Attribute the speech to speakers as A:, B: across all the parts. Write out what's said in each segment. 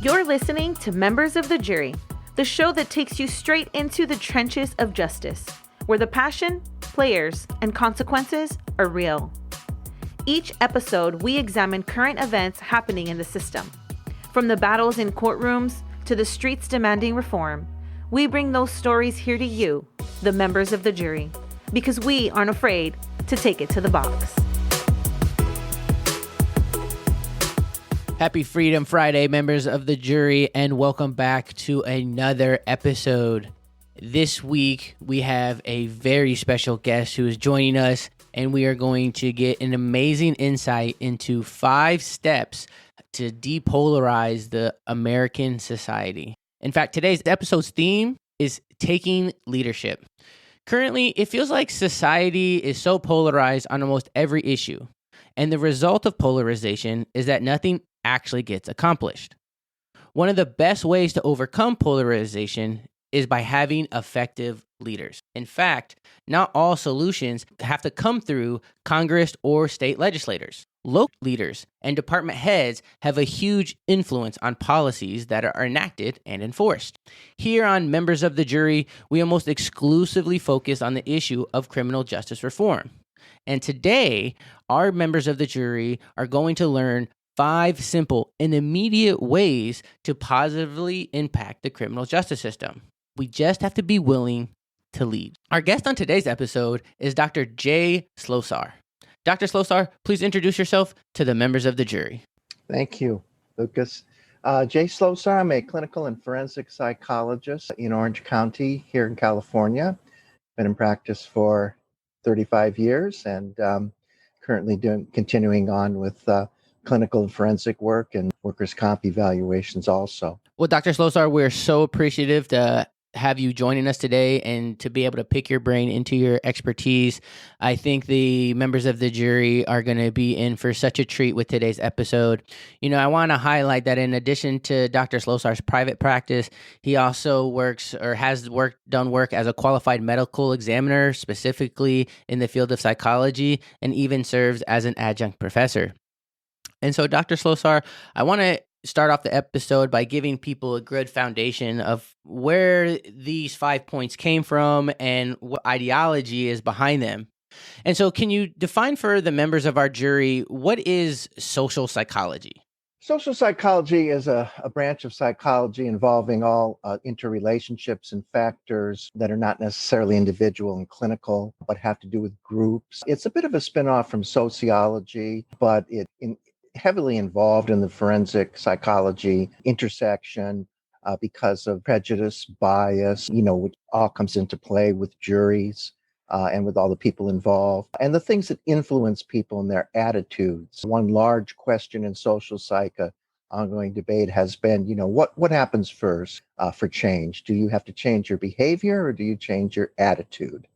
A: You're listening to Members of the Jury, the show that takes you straight into the trenches of justice, where the passion, players, and consequences are real. Each episode, we examine current events happening in the system. From the battles in courtrooms to the streets demanding reform, we bring those stories here to you, the members of the jury, because we aren't afraid to take it to the box.
B: Happy Freedom Friday, members of the jury, and welcome back to another episode. This week, we have a very special guest who is joining us, and we are going to get an amazing insight into 5 steps to depolarize the American society. In fact, today's episode's theme is taking leadership. Currently, it feels like society is so polarized on almost every issue, and the result of polarization is that nothing actually gets accomplished. One of the best ways to overcome polarization is by having effective leaders. In fact, not all solutions have to come through Congress or state legislators. Local leaders and department heads have a huge influence on policies that are enacted and enforced. Here on Members of the Jury, we almost exclusively focus on the issue of criminal justice reform. And today, our members of the jury are going to learn 5 simple and immediate ways to positively impact the criminal justice system. We just have to be willing to lead. Our guest on today's episode is Dr. Jay Slosar. Dr. Slosar, please introduce yourself to the members of the jury.
C: Thank you, Lucas. Jay Slosar, I'm a clinical and forensic psychologist in Orange County here in California. Been in practice for 35 years and currently continuing on with clinical and forensic work and workers' comp evaluations also.
B: Well, Dr. Slosar, we're so appreciative to have you joining us today and to be able to pick your brain into your expertise. I think the members of the jury are going to be in for such a treat with today's episode. You know, I want to highlight that in addition to Dr. Slosar's private practice, he also works or has done work as a qualified medical examiner, specifically in the field of psychology, and even serves as an adjunct professor. And so, Dr. Slosar, I want to start off the episode by giving people a good foundation of where these 5 points came from and what ideology is behind them. And so, can you define for the members of our jury, what is social psychology?
C: Social psychology is a branch of psychology involving all interrelationships and factors that are not necessarily individual and clinical, but have to do with groups. It's a bit of a spinoff from sociology, but heavily involved in the forensic psychology intersection because of prejudice, bias, which all comes into play with juries and with all the people involved, and the things that influence people and their attitudes. One large question in social psych, ongoing debate has been, what happens first for change? Do you have to change your behavior or do you change your attitude?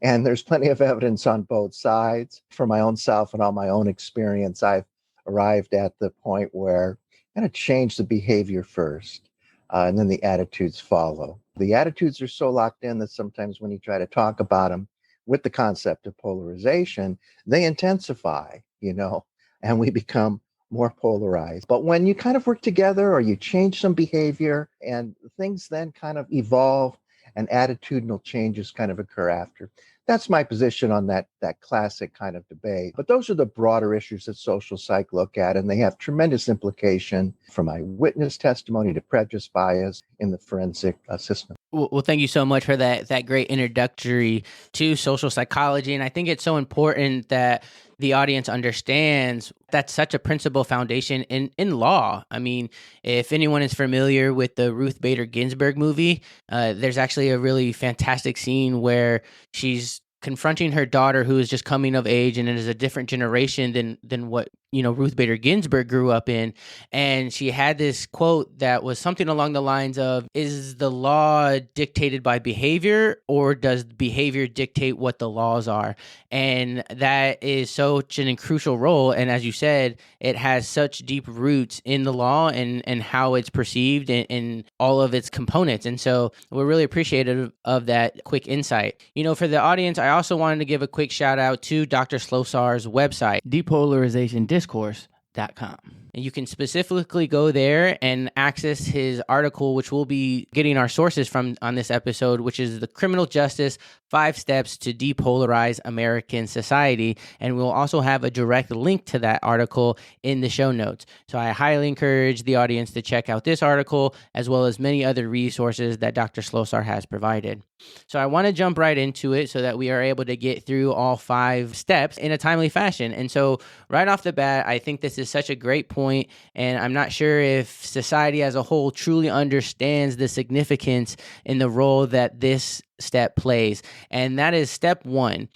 C: And there's plenty of evidence on both sides. For my own self and all my own experience, I've arrived at the point where I'm going to change the behavior first, and then the attitudes follow. The attitudes are so locked in that sometimes when you try to talk about them with the concept of polarization, they intensify, and we become more polarized. But when you kind of work together or you change some behavior and things then kind of evolve and attitudinal changes kind of occur after. That's my position on that classic kind of debate. But those are the broader issues that social psych look at, and they have tremendous implication from eyewitness testimony to prejudice, bias in the forensic system.
B: Well, thank you so much for that great introductory to social psychology. And I think it's so important that the audience understands that's such a principal foundation in law. I mean, if anyone is familiar with the Ruth Bader Ginsburg movie, there's actually a really fantastic scene where she's confronting her daughter who is just coming of age and it is a different generation than what Ruth Bader Ginsburg grew up in. And she had this quote that was something along the lines of, is the law dictated by behavior or does behavior dictate what the laws are? And that is such an crucial role. And as you said, it has such deep roots in the law and how it's perceived in all of its components. And so we're really appreciative of that quick insight. For the audience, I I also wanted to give a quick shout out to Dr. Slosar's website, depolarizationdiscourse.com. And you can specifically go there and access his article, which we'll be getting our sources from on this episode, which is The Criminal Justice 5 Steps to Depolarize American Society. And we'll also have a direct link to that article in the show notes. So I highly encourage the audience to check out this article, as well as many other resources that Dr. Slosar has provided. So I want to jump right into it so that we are able to get through all 5 steps in a timely fashion. And so right off the bat, I think this is such a great point, and I'm not sure if society as a whole truly understands the significance in the role that this step plays. And that is step 1.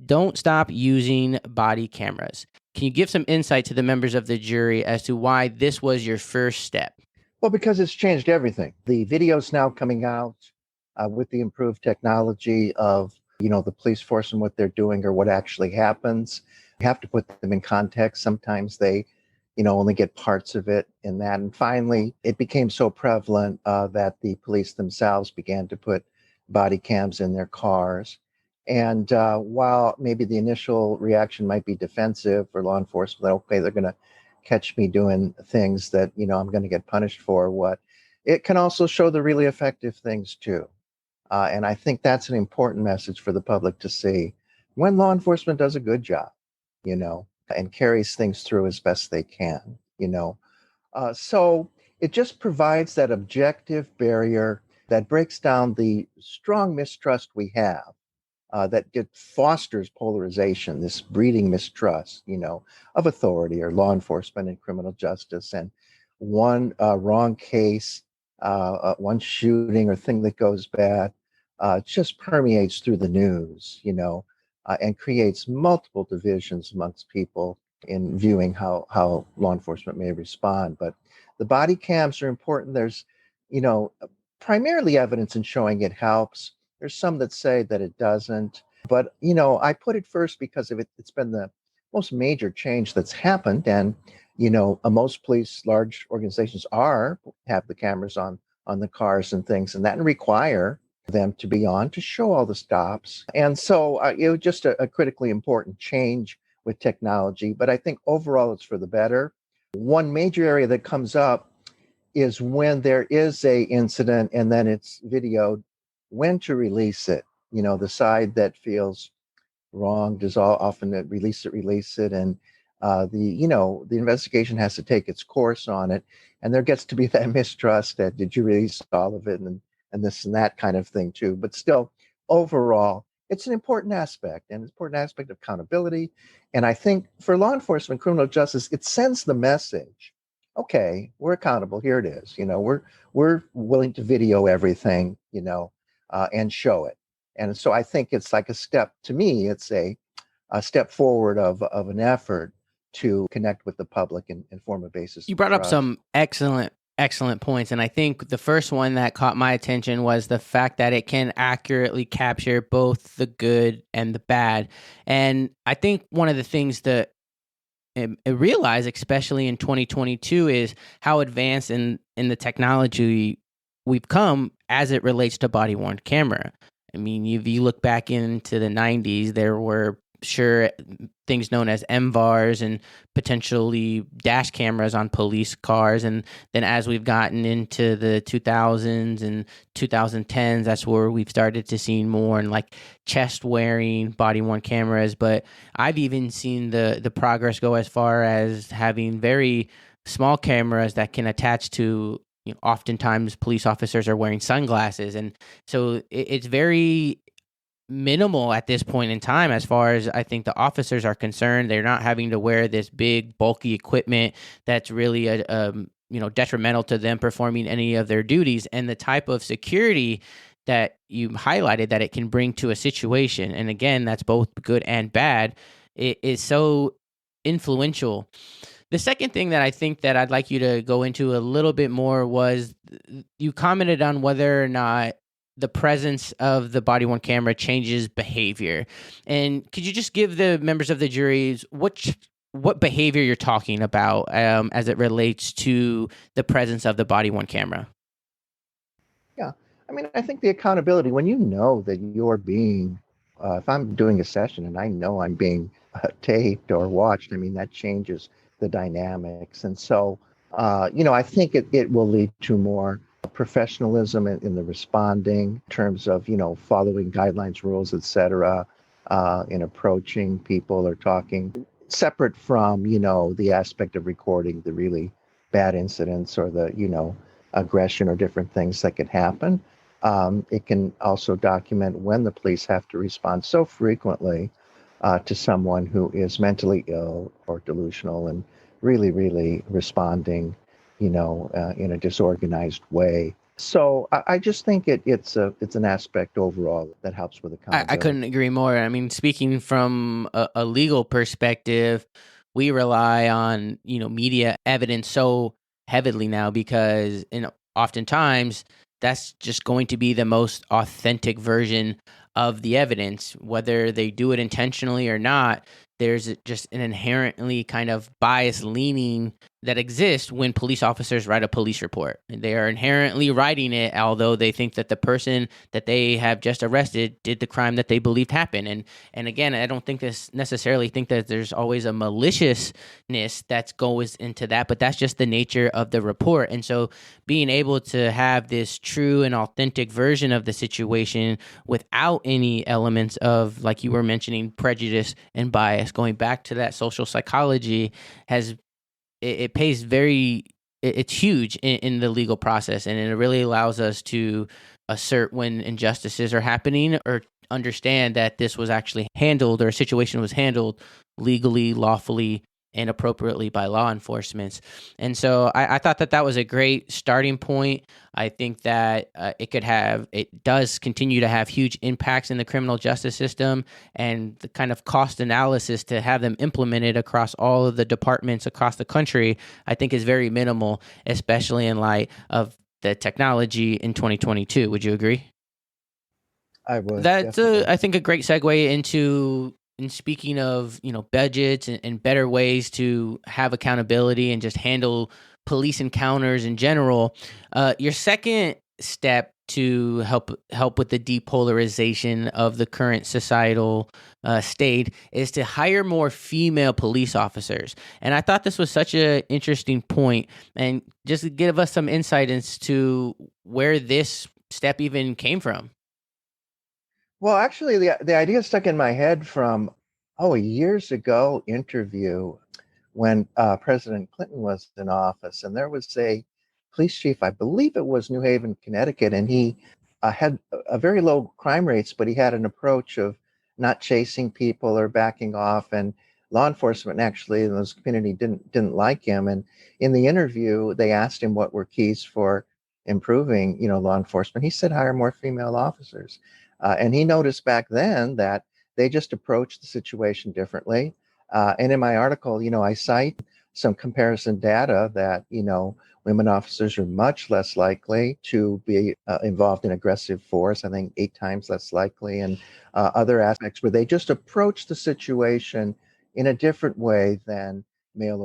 B: Don't stop using body cameras. Can you give some insight to the members of the jury as to why this was your first step?
C: Well, because it's changed everything. The videos now coming out with the improved technology of, the police force and what they're doing or what actually happens. You have to put them in context. Sometimes they, only get parts of it in that. And finally, it became so prevalent that the police themselves began to put body cams in their cars. And while maybe the initial reaction might be defensive for law enforcement, okay, they're going to catch me doing things that, I'm going to get punished for, it can also show the really effective things too. And I think that's an important message for the public to see when law enforcement does a good job, and carries things through as best they can, So it just provides that objective barrier that breaks down the strong mistrust we have, that fosters polarization, this breeding mistrust, of authority or law enforcement and criminal justice. And one wrong case, one shooting or thing that goes bad, just permeates through the news, and creates multiple divisions amongst people in viewing how law enforcement may respond. But the body cams are important. There's, primarily evidence in showing it helps. There's some that say that it doesn't. But, I put it first because of it's been the most major change that's happened. And, most police, large organizations have the cameras on the cars and things, and that require them to be on to show all the stops. And so it was just a critically important change with technology. But I think overall it's for the better. One major area that comes up is when there is a incident and then it's videoed, when to release it. The side that feels wronged is often release it. And the investigation has to take its course on it. And there gets to be that mistrust that did you release all of it and this and that kind of thing too. But still, overall, it's an important aspect, and it's an important aspect of accountability. And I think for law enforcement, criminal justice, it sends the message, okay, we're accountable. Here it is. We're willing to video everything, and show it. And so I think it's like a step, to me, it's a step forward of an effort to connect with the public and form a basis.
B: You brought up some excellent points. And I think the first one that caught my attention was the fact that it can accurately capture both the good and the bad. And I think one of the things that I realize, especially in 2022, is how advanced in the technology we've come as it relates to body-worn camera. I mean, if you look back into the 90s, there were things known as MVARs and potentially dash cameras on police cars. And then as we've gotten into the 2000s and 2010s, that's where we've started to see more and like chest wearing body worn cameras. But I've even seen the progress go as far as having very small cameras that can attach to, oftentimes police officers are wearing sunglasses. And so it's very minimal at this point in time as far as I think the officers are concerned. They're not having to wear this big bulky equipment that's really detrimental to them performing any of their duties, and the type of security that you highlighted that it can bring to a situation, and again that's both good and bad, it is so influential. The second thing that I think that I'd like you to go into a little bit more was you commented on whether or not the presence of the body-worn camera changes behavior. And could you just give the members of the jury what behavior you're talking about as it relates to the presence of the body-worn camera?
C: Yeah. I mean, I think the accountability, when you know that you're being If I'm doing a session and I know I'm being taped or watched, I mean, that changes the dynamics. And so, I think it will lead to more professionalism in the responding in terms of, following guidelines, rules, et cetera, in approaching people or talking, separate from, the aspect of recording the really bad incidents or the, aggression or different things that could happen. It can also document when the police have to respond so frequently to someone who is mentally ill or delusional and really, really responding, in a disorganized way. So I just think it's an aspect overall that helps with
B: I
C: accountability.
B: couldn't agree more. I mean, speaking from a legal perspective, we rely on, media evidence so heavily now because oftentimes that's just going to be the most authentic version of the evidence, whether they do it intentionally or not. There's just an inherently kind of bias leaning that exists when police officers write a police report. They are inherently writing it, although they think that the person that they have just arrested did the crime that they believed happened. And again, I don't think necessarily think that there's always a maliciousness that goes into that, but that's just the nature of the report. And so being able to have this true and authentic version of the situation without any elements of, like you were mentioning, prejudice and bias, going back to that social psychology, it pays it's huge in the legal process, and it really allows us to assert when injustices are happening or understand that this was actually handled or a situation was handled legally, lawfully, and appropriately by law enforcement. And so I thought that was a great starting point. I think that it does continue to have huge impacts in the criminal justice system, and the kind of cost analysis to have them implemented across all of the departments across the country, I think is very minimal, especially in light of the technology in 2022. Would you agree?
C: I would
B: That's
C: definitely.
B: I think a great segue into in speaking of budgets and better ways to have accountability and just handle police encounters in general. Your second step to help with the depolarization of the current societal state is to hire more female police officers. And I thought this was such an interesting point, and just give us some insight into where this step even came from.
C: Well, actually, the idea stuck in my head from a years ago interview when President Clinton was in office, and there was a police chief, I believe it was New Haven, Connecticut, and he had a very low crime rates, but he had an approach of not chasing people or backing off, and law enforcement actually in this community didn't like him. And in the interview, they asked him what were keys for improving, law enforcement. He said hire more female officers, and he noticed back then that they just approached the situation differently. And in my article, I cite some comparison data that, women officers are much less likely to be involved in aggressive force. I think 8 times less likely, and other aspects where they just approach the situation in a different way than male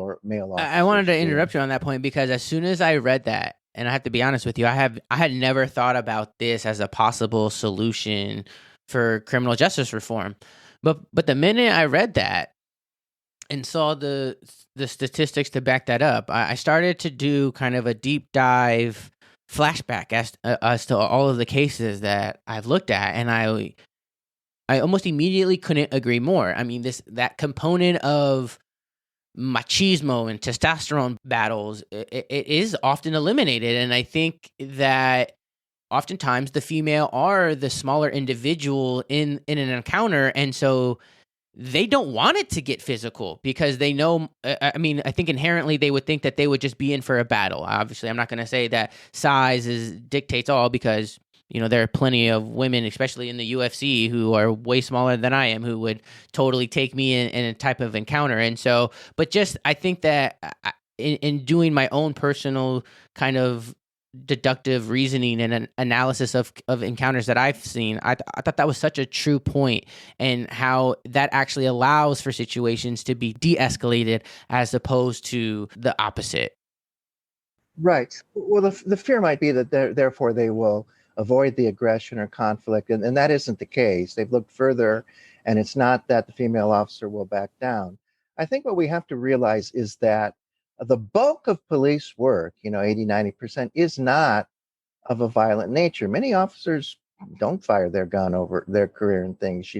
B: I wanted
C: officers
B: to
C: do.
B: interrupt you on that point because as soon as I read that, and I have to be honest with you, I had never thought about this as a possible solution for criminal justice reform. But the minute I read that and saw the statistics to back that up, I started to do kind of a deep dive flashback as to all of the cases that I've looked at, and I almost immediately couldn't agree more. I mean, that component of machismo and testosterone battles, it is often eliminated, and I think that oftentimes the female are the smaller individual in an encounter, and so they don't want it to get physical because they know. I mean, I think inherently they would think that they would just be in for a battle. Obviously, I'm not going to say that size dictates all because there are plenty of women, especially in the UFC, who are way smaller than I am, who would totally take me in a type of encounter. And so, but just I think that in doing my own personal kind of deductive reasoning and an analysis of encounters that I've seen, I thought that was such a true point, and how that actually allows for situations to be de-escalated as opposed to the opposite.
C: Right. Well, the fear might be that therefore they will avoid the aggression or conflict. And that isn't the case. They've looked further, and it's not that the female officer will back down. I think what we have to realize is that the bulk of police work, 80, 90%, is not of a violent nature. Many officers don't fire their gun over their career and things.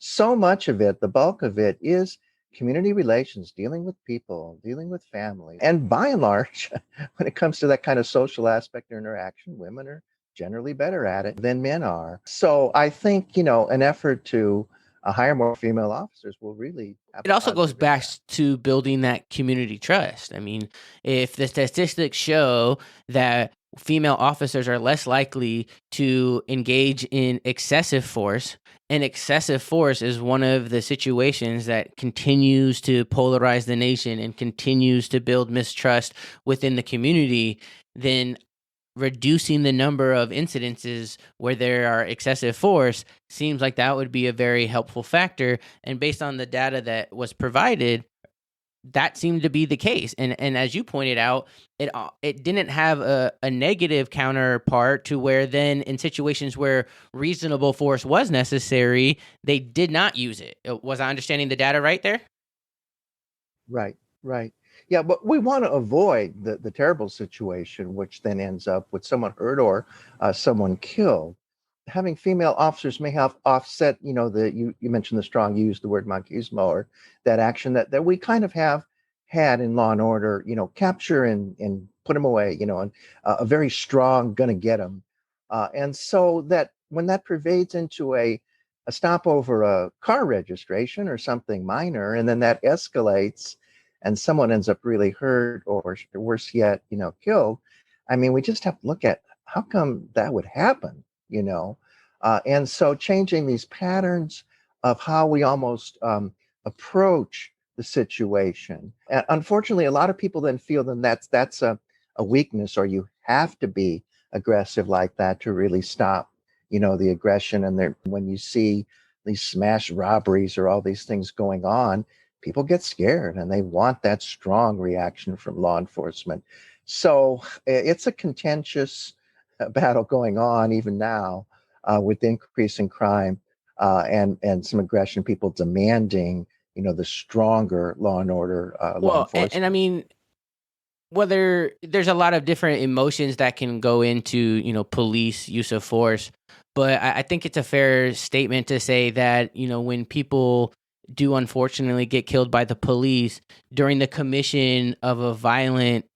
C: So much of it, the bulk of it, is community relations, dealing with people, dealing with family. And by and large, when it comes to that kind of social aspect or interaction, women are generally better at it than men are. So I think, an effort to hire more female officers will really have
B: It
C: a
B: also goes
C: positive
B: back
C: impact.
B: to building that community trust. I mean, if the statistics show that female officers are less likely to engage in excessive force, and excessive force is one of the situations that continues to polarize the nation and continues to build mistrust within the community, then reducing the number of incidences where there are excessive force seems like that would be a very helpful factor. And based on the data that was provided, that seemed to be the case. And as you pointed out, it didn't have a negative counterpart to where then in situations where reasonable force was necessary, they did not use it. Was I understanding the data right there?
C: Right, right. Yeah, but we want to avoid the terrible situation, which then ends up with someone hurt or someone killed. Having female officers may have offset, you mentioned the strong, you used the word machismo, or that action that we kind of have had in Law and Order, capture and put them away, and a very strong gonna get them. And so that when that pervades into a stop over a car registration or something minor, and then that escalates and someone ends up really hurt or worse yet, killed. I mean, we just have to look at how come that would happen, you know? And so changing these patterns of how we almost approach the situation. And unfortunately, a lot of people then feel then that's a weakness, or you have to be aggressive like that to really stop, the aggression. And when you see these smash robberies or all these things going on, people get scared and they want that strong reaction from law enforcement. So it's a contentious battle going on even now with the increase in crime and some aggression, people demanding, the stronger law and order law
B: Well, and I
C: enforcement.
B: mean, whether there's a lot of different emotions that can go into, police use of force, but I think it's a fair statement to say that, when people do unfortunately get killed by the police during the commission of a violent,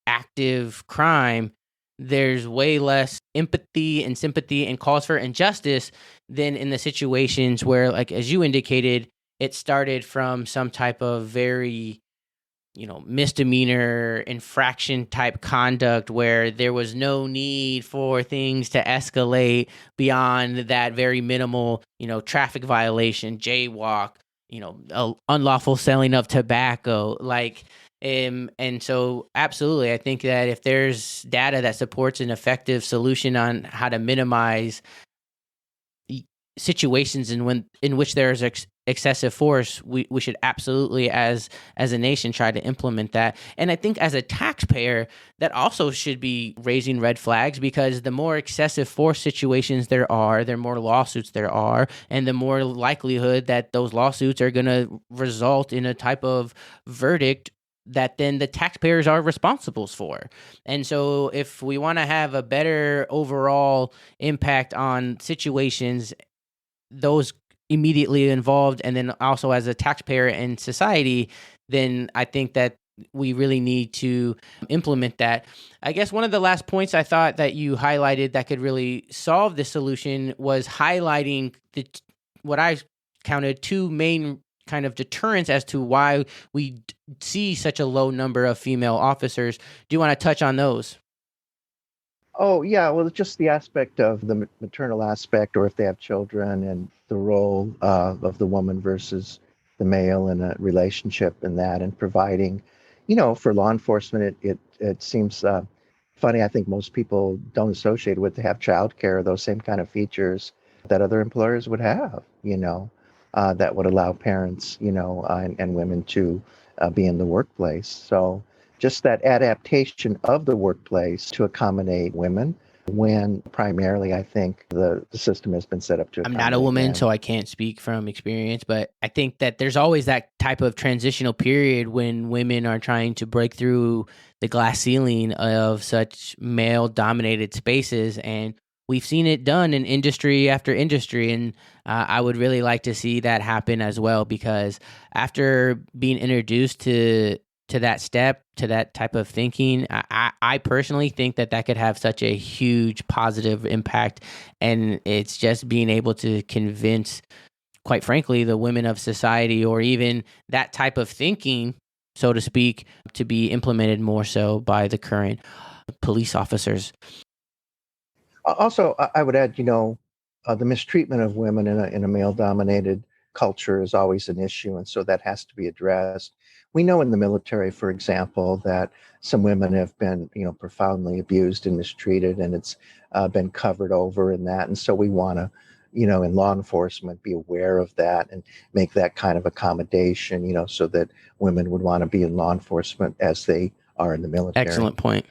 B: active crime, there's way less empathy and sympathy and calls for injustice than in the situations where, like, as you indicated, it started from some type of very misdemeanor infraction type conduct where there was no need for things to escalate beyond that very minimal, traffic violation, jaywalk, unlawful selling of tobacco, and so absolutely, I think that if there's data that supports an effective solution on how to minimize situations in which there's excessive force, we should absolutely as a nation try to implement that. And I think as a taxpayer, that also should be raising red flags, because the more excessive force situations there are, the more lawsuits there are, and the more likelihood that those lawsuits are going to result in a type of verdict that then the taxpayers are responsible for. And so if we want to have a better overall impact on situations, those immediately involved, and then also as a taxpayer and society, then I think that we really need to implement that. I guess one of the last points I thought that you highlighted that could really solve this solution was highlighting what I counted two main kind of deterrents as to why we see such a low number of female officers. Do you want to touch on those?
C: Oh, yeah. Well, it's just the aspect of the maternal aspect, or if they have children, and the role of the woman versus the male in a relationship, and that, and providing, for law enforcement, it seems funny. I think most people don't associate with to have childcare, those same kind of features that other employers would have, that would allow parents, and women to be in the workplace. So just that adaptation of the workplace to accommodate women when primarily I think the system has been set up to
B: I'm not a
C: accommodate
B: woman,
C: men.
B: so I can't speak from experience, but I think that there's always that type of transitional period when women are trying to break through the glass ceiling of such male dominated spaces. And we've seen it done in industry after industry. And I would really like to see that happen as well, because after being introduced to that step, to that type of thinking, I personally think that that could have such a huge positive impact. And it's just being able to convince, quite frankly, the women of society, or even that type of thinking, so to speak, to be implemented more so by the current police officers.
C: Also, I would add, the mistreatment of women in a male-dominated culture is always an issue, and so that has to be addressed. We know in the military, for example, that some women have been, profoundly abused and mistreated, and it's been covered over in that. And so we want to, in law enforcement, be aware of that and make that kind of accommodation, so that women would want to be in law enforcement as they are in the military.
B: Excellent point.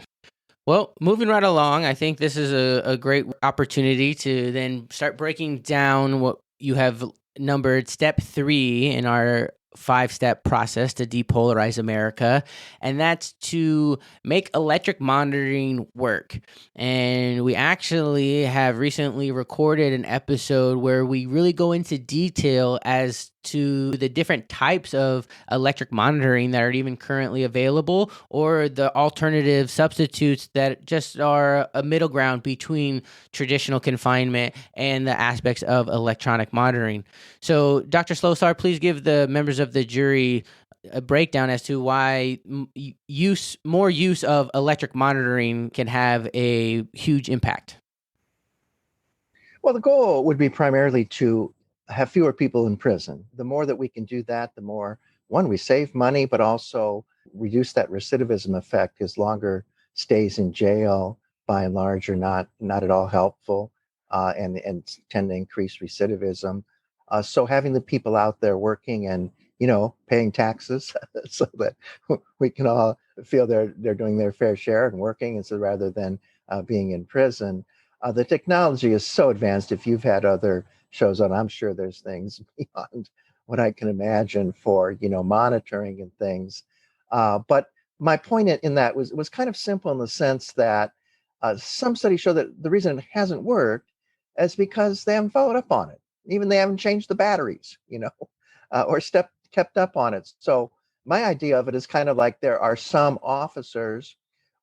B: Well, moving right along, I think this is a great opportunity to then start breaking down what you have numbered step 3 in our 5-step process to depolarize America, and that's to make electric monitoring work. And we actually have recently recorded an episode where we really go into detail as to the different types of electric monitoring that are even currently available, or the alternative substitutes that just are a middle ground between traditional confinement and the aspects of electronic monitoring. So, Dr. Slosar, please give the members of the jury a breakdown as to why more use of electric monitoring can have a huge impact.
C: Well, the goal would be primarily to have fewer people in prison. The more that we can do that, the more, one, we save money, but also reduce that recidivism effect, because longer stays in jail, by and large, are not at all helpful, and tend to increase recidivism. So having the people out there working and paying taxes so that we can all feel they're doing their fair share and working, and so rather than being in prison. The technology is so advanced. If you've had other shows on, I'm sure there's things beyond what I can imagine for monitoring and things. But my point in that was kind of simple, in the sense that some studies show that the reason it hasn't worked is because they haven't followed up on it. Even they haven't changed the batteries, or kept up on it. So my idea of it is kind of like, there are some officers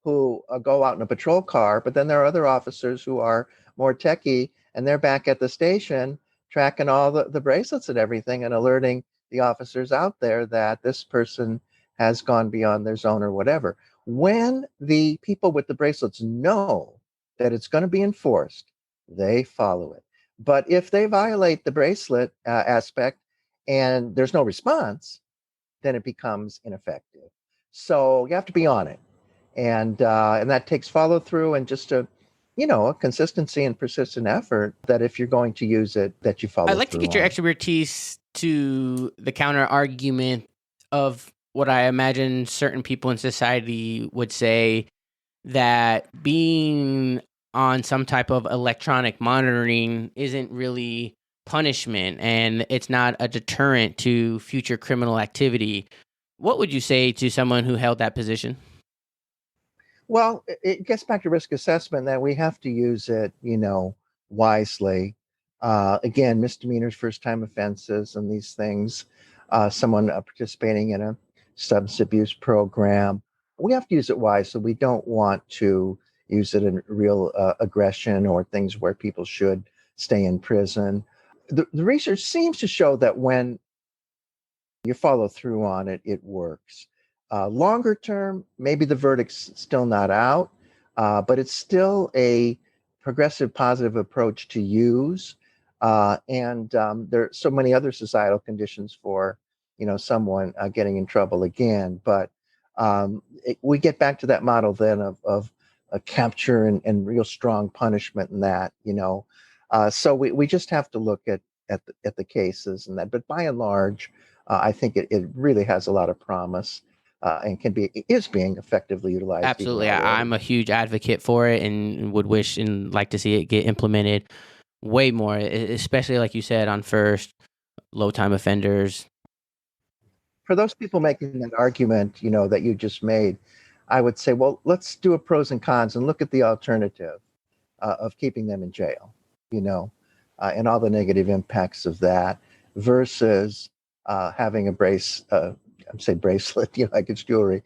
C: who go out in a patrol car, but then there are other officers who are more techie, and they're back at the station tracking all the bracelets and everything, and alerting the officers out there that this person has gone beyond their zone or whatever. When the people with the bracelets know that it's going to be enforced, they follow it. But if they violate the bracelet aspect and there's no response, then it becomes ineffective. So you have to be on it. And that takes follow through, and just a consistency and persistent effort, that if you're going to use it, that you follow through.
B: I'd like to get your expertise to the counter argument of what I imagine certain people in society would say, that being on some type of electronic monitoring isn't really punishment, and it's not a deterrent to future criminal activity. What would you say to someone who held that position?
C: Well, it gets back to risk assessment, that we have to use it, wisely. Again, misdemeanors, first-time offenses, and these things. Someone participating in a substance abuse program, we have to use it wise. So we don't want to use it in real aggression, or things where people should stay in prison. The research seems to show that when you follow through on it, it works. Longer term, maybe the verdict's still not out, but it's still a progressive, positive approach to use. And there are so many other societal conditions for, someone getting in trouble again. But we get back to that model then of a capture and real strong punishment in that, So we just have to look at the cases and that. But by and large, I think it really has a lot of promise. and is being effectively utilized.
B: Absolutely.
C: Even already.
B: I'm a huge advocate for it and would wish and like to see it get implemented way more, especially like you said on first, low time offenders.
C: For those people making that argument, that you just made, I would say, well, let's do a pros and cons and look at the alternative of keeping them in jail, you know, and all the negative impacts of that versus having a bracelet, like it's jewelry,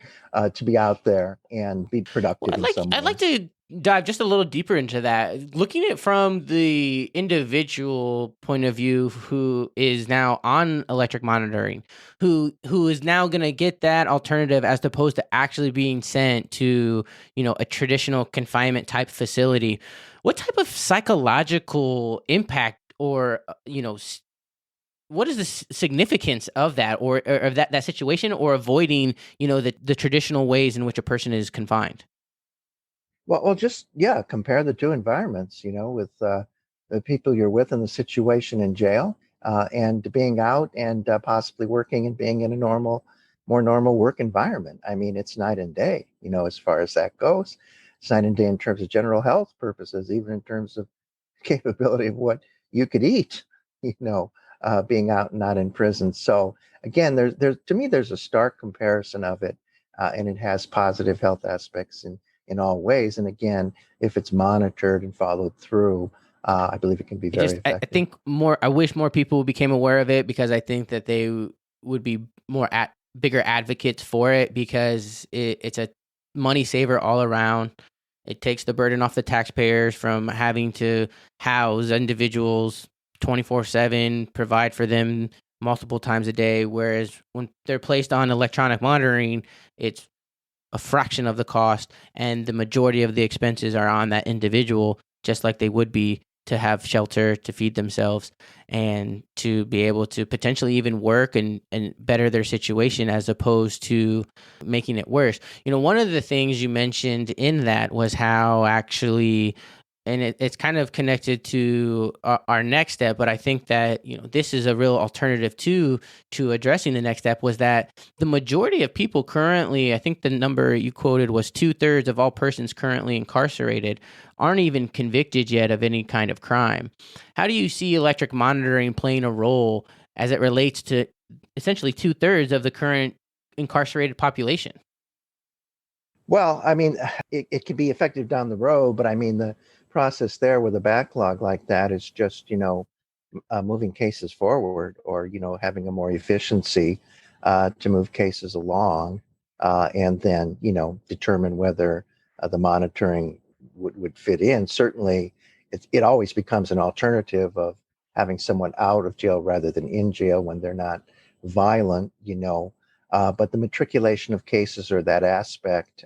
C: to be out there and be productive in some
B: I'd like
C: ways.
B: to dive just a little deeper into that. Looking at it from the individual point of view who is now on electric monitoring, who is now going to get that alternative as opposed to actually being sent to, a traditional confinement type facility. What type of psychological impact or, what is the significance of that or of that situation or avoiding, the traditional ways in which a person is confined?
C: Well, just compare the two environments. With the people you're with in the situation in jail, and being out and possibly working and being in a more normal work environment. I mean, it's night and day. As far as that goes, it's night and day in terms of general health purposes, even in terms of capability of what you could eat. You know, being out and not in prison. So again, there's to me there's a stark comparison of it, and it has positive health aspects in all ways. And again, if it's monitored and followed through, I believe it can be very
B: I
C: effective.
B: think I wish more people became aware of it because I think that they would be bigger advocates for it because it's a money saver all around. It takes the burden off the taxpayers from having to house individuals 24/7, provide for them multiple times a day. Whereas when they're placed on electronic monitoring, it's a fraction of the cost, and the majority of the expenses are on that individual, just like they would be to have shelter, to feed themselves, and to be able to potentially even work and better their situation as opposed to making it worse. One of the things you mentioned in that was how actually, and it's kind of connected to our next step, but I think that this is a real alternative to addressing the next step, was that the majority of people currently, I think the number you quoted was 2/3 of all persons currently incarcerated aren't even convicted yet of any kind of crime. How do you see electric monitoring playing a role as it relates to essentially 2/3 of the current incarcerated population?
C: Well, I mean, it can be effective down the road, but I mean, the process there with a backlog like that is just, moving cases forward or, having a more efficiency to move cases along, and then, determine whether the monitoring would fit in. Certainly, it always becomes an alternative of having someone out of jail rather than in jail when they're not violent, but the matriculation of cases or that aspect,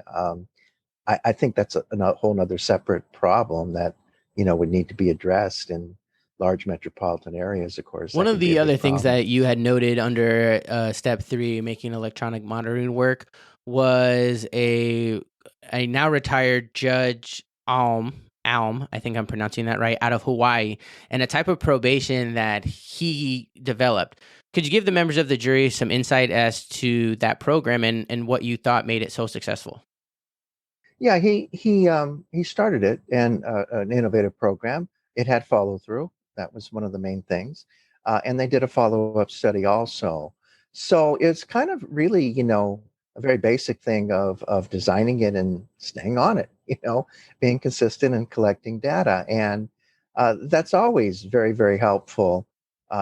C: I think that's a whole nother separate problem that, would need to be addressed in large metropolitan areas. Of course,
B: One
C: that
B: of
C: can be a
B: the other
C: big
B: things
C: problem.
B: that you had noted under step 3, making electronic monitoring work, was a now retired judge Alm, I think I'm pronouncing that right, out of Hawaii, and a type of probation that he developed. Could you give the members of the jury some insight as to that program and what you thought made it so successful?
C: Yeah, he started it and an innovative program. It had follow through. That was one of the main things, and they did a follow up study also. So it's kind of really, a very basic thing of designing it and staying on it. Being consistent and collecting data, and that's always very very helpful.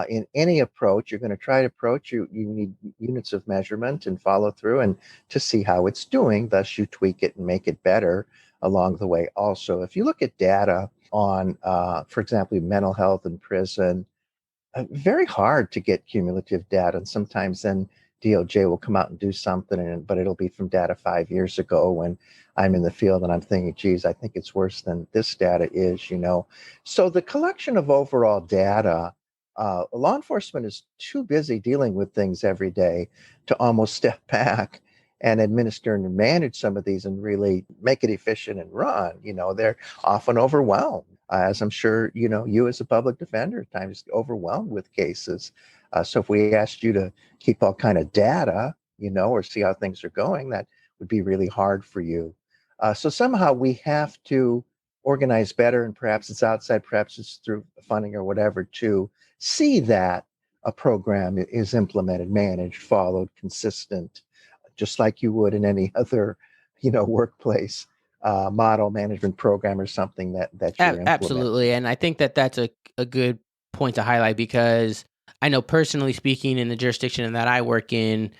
C: In any approach you're going to try to approach, you need units of measurement and follow through and to see how it's doing. Thus, you tweak it and make it better along the way. Also, if you look at data on, for example, mental health in prison, very hard to get cumulative data. And sometimes then DOJ will come out and do something, but it'll be from data 5 years ago when I'm in the field and I'm thinking, geez, I think it's worse than this data is. So the collection of overall data, law enforcement is too busy dealing with things every day to almost step back and administer and manage some of these and really make it efficient and run. They're often overwhelmed, as I'm sure you as a public defender at times overwhelmed with cases. So if we asked you to keep all kind of data, or see how things are going, that would be really hard for you. So somehow we have to organize better, and perhaps it's outside, perhaps it's through funding or whatever, to see that a program is implemented, managed, followed, consistent, just like you would in any other, workplace model management program or something that you're
B: Absolutely.
C: implementing.
B: And I think that that's a good point to highlight, because I know personally speaking, in the jurisdiction that I work in,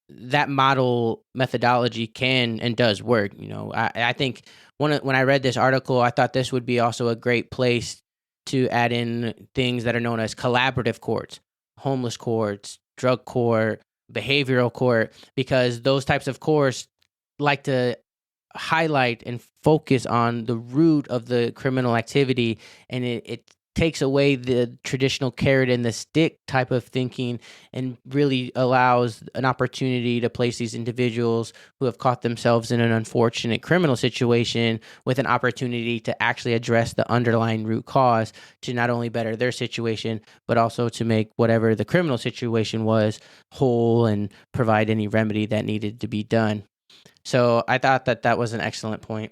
B: that model methodology can and does work. I think when I read this article, I thought this would be also a great place to add in things that are known as collaborative courts, homeless courts, drug court, behavioral court, because those types of courts like to highlight and focus on the root of the criminal activity, and it takes away the traditional carrot and the stick type of thinking, and really allows an opportunity to place these individuals who have caught themselves in an unfortunate criminal situation with an opportunity to actually address the underlying root cause, to not only better their situation, but also to make whatever the criminal situation was whole and provide any remedy that needed to be done. So I thought that was an excellent point.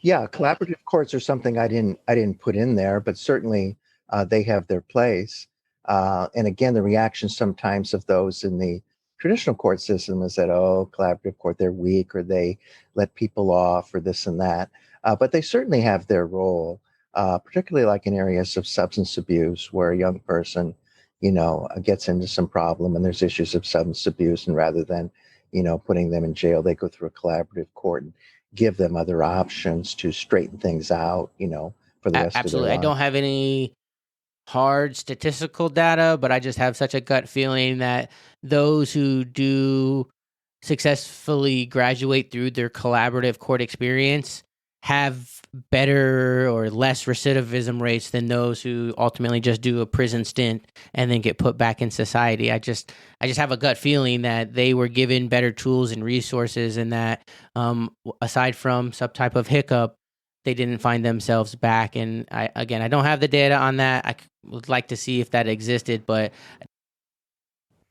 C: Yeah, collaborative courts are something I didn't put in there, but certainly they have their place. And again, the reaction sometimes of those in the traditional court system is that, oh, collaborative court, they're weak, or they let people off, or this and that. But they certainly have their role, particularly like in areas of substance abuse, where a young person, gets into some problem and there's issues of substance abuse, and rather than, putting them in jail, they go through a collaborative court and give them other options to straighten things out, for the rest of their
B: Absolutely. I
C: life.
B: don't have any hard statistical data, but I just have such a gut feeling that those who do successfully graduate through their collaborative court experience have better or less recidivism rates than those who ultimately just do a prison stint and then get put back in society. I just have a gut feeling that they were given better tools and resources, and that aside from some type of hiccup, they didn't find themselves back. And I don't have the data on that. Would like to see if that existed, but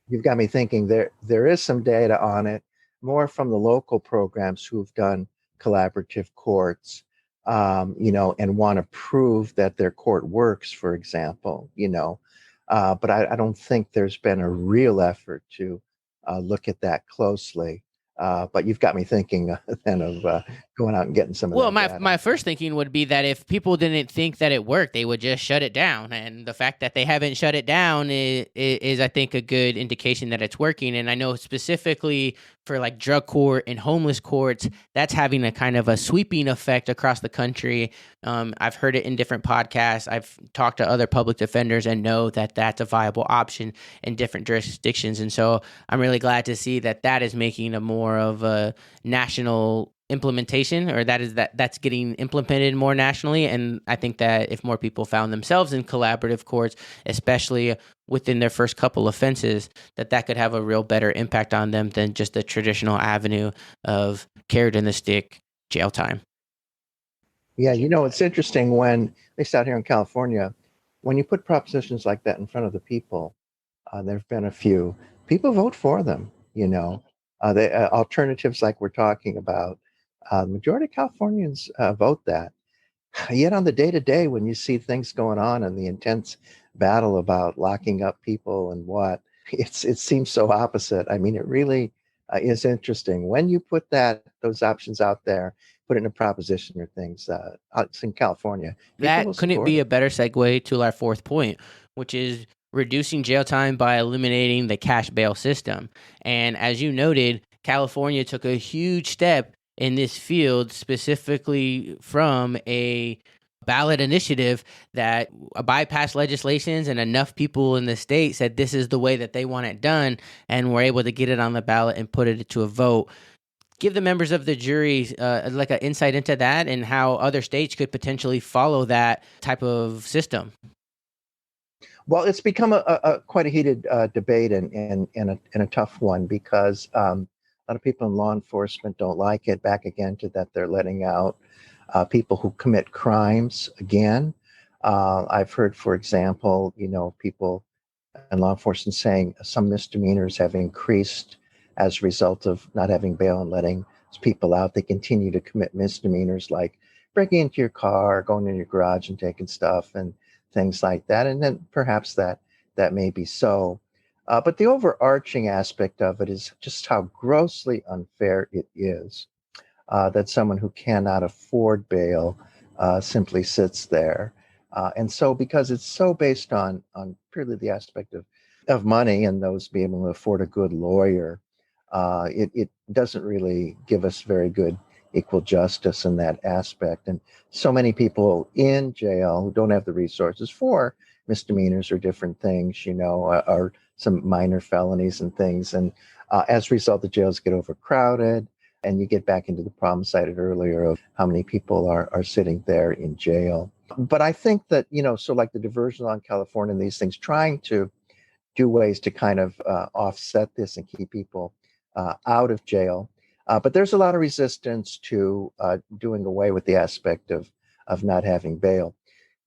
C: You've got me thinking there is some data on it, more from the local programs who've done collaborative courts, and want to prove that their court works, for example, but I don't think there's been a real effort to look at that closely. But you've got me thinking then of going out and getting some of
B: well,
C: that
B: my
C: data.
B: my first thinking would be that if people didn't think that it worked, they would just shut it down. And the fact that they haven't shut it down is I think, a good indication that it's working. And I know specifically for like drug court and homeless courts, that's having a kind of a sweeping effect across the country. I've heard it in different podcasts. I've talked to other public defenders and know that that's a viable option in different jurisdictions. And so I'm really glad to see that is making a more of a national implementation, or that's getting implemented more nationally. And I think that if more people found themselves in collaborative courts, especially within their first couple offenses, that could have a real better impact on them than just the traditional avenue of carrot in the stick jail time.
C: Yeah, it's interesting when, at least out here in California, when you put propositions like that in front of the people, there have been a few. People vote for them. The alternatives like we're talking about. The majority of Californians vote that. Yet on the day to day, when you see things going on and the intense battle about locking up people and what, it seems so opposite. I mean, it really is interesting when you put those options out there, put it in a proposition or things. It's in California, people will
B: That couldn't
C: support
B: be
C: it.
B: a better segue to our fourth point, which is reducing jail time by eliminating the cash bail system. And as you noted, California took a huge step in this field, specifically from a ballot initiative that bypassed legislations, and enough people in the state said this is the way that they want it done, and were able to get it on the ballot and put it to a vote. Give the members of the jury like an insight into that, and how other states could potentially follow that type of system.
C: Well, it's become a quite a heated debate, and a tough one, because a lot of people in law enforcement don't like it. Back again to that, they're letting out people who commit crimes again. I've heard, for example, people and law enforcement saying some misdemeanors have increased as a result of not having bail and letting people out. They continue to commit misdemeanors like breaking into your car, going in your garage and taking stuff and things like that. And then perhaps that may be so. But the overarching aspect of it is just how grossly unfair it is that someone who cannot afford bail simply sits there. And so, because it's so based on purely the aspect of money and those being able to afford a good lawyer, it doesn't really give us very good equal justice in that aspect. And so many people in jail who don't have the resources for misdemeanors or different things, or some minor felonies and things. And as a result, the jails get overcrowded. And you get back into the problem cited earlier of how many people are sitting there in jail. But I think that, so like the diversion law in California and these things, trying to do ways to kind of offset this and keep people out of jail. But there's a lot of resistance to doing away with the aspect of not having bail.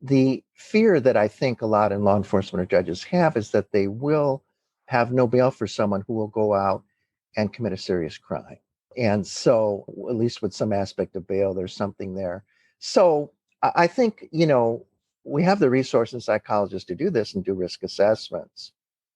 C: The fear that I think a lot in law enforcement or judges have is that they will have no bail for someone who will go out and commit a serious crime. And so, at least with some aspect of bail, there's something there. So I think, we have the resources psychologists to do this and do risk assessments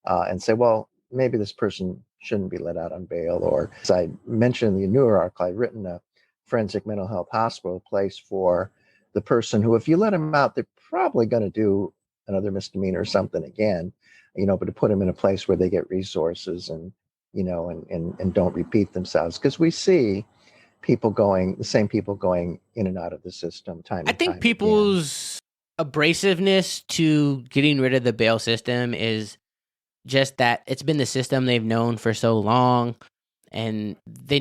C: and say, well, maybe this person shouldn't be let out on bail. Or as I mentioned in the newer article, I've written a forensic mental health hospital place for the person who, if you let them out, they're probably going to do another misdemeanor or something again, but to put them in a place where they get resources and don't repeat themselves, because we see the same people going in and out of the system time.
B: I think people's abrasiveness to getting rid of the bail system is just that it's been the system they've known for so long, and they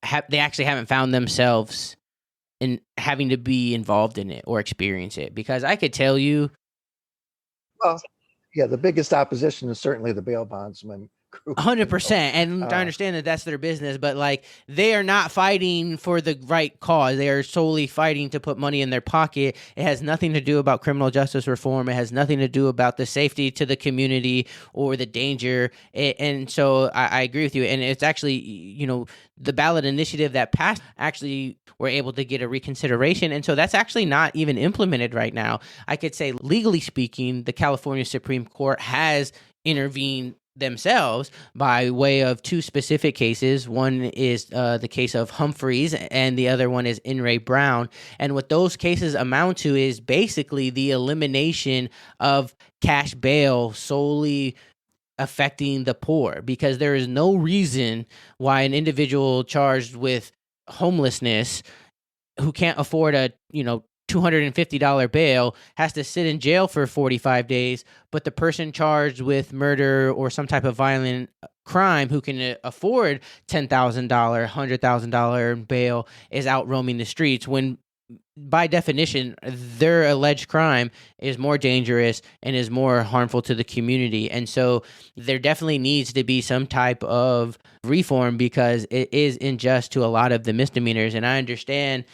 B: actually haven't found themselves in having to be involved in it or experience it. Because I could tell you,
C: well, yeah, the biggest opposition is certainly the bail bondsman.
B: 100%. And I understand that that's their business, but like, they are not fighting for the right cause. They are solely fighting to put money in their pocket. It has nothing to do about criminal justice reform. It has nothing to do about the safety to the community or the danger. And so I agree with you. And it's actually, the ballot initiative that passed, actually were able to get a reconsideration. And so that's actually not even implemented right now. I could say, legally speaking, the California Supreme Court has intervened themselves by way of two specific cases. One is the case of Humphreys, and the other one is In re Brown. And what those cases amount to is basically the elimination of cash bail solely affecting the poor, because there is no reason why an individual charged with homelessness who can't afford a $250 bail has to sit in jail for 45 days, but the person charged with murder or some type of violent crime who can afford $10,000, $100,000 bail is out roaming the streets, when by definition their alleged crime is more dangerous and is more harmful to the community. And so there definitely needs to be some type of reform, because it is unjust to a lot of the misdemeanors. And I understand